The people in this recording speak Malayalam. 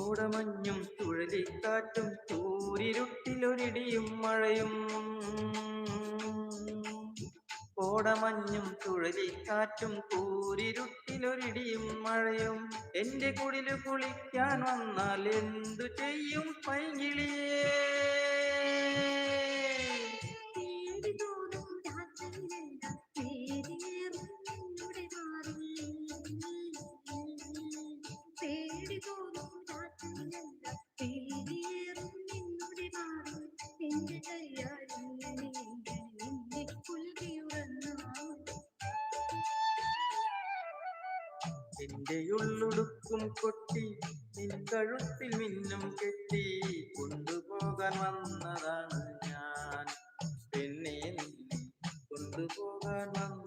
കോടമഞ്ഞും ചുഴലിക്കാറ്റും കൂരിരുട്ടിലൊരിടിയും മഴയും. കോടമഞ്ഞും ചുഴലിക്കാറ്റും കൂരിരുട്ടിലൊരിടിയും മഴയും. എന്റെ കുടില് കുളിക്കാൻ വന്നാൽ എന്തു ചെയ്യും പൈങ്കിളിയേ? എന്റെ ഉള്ളുടുക്കും കൊട്ടി നിൻ കഴുത്തിൽ മിന്നും കെട്ടി കൊണ്ടുപോകാൻ വന്നതാണ് ഞാൻ. പെണ്ണെ നിന്നെ കൊണ്ടുപോകാൻ വന്ന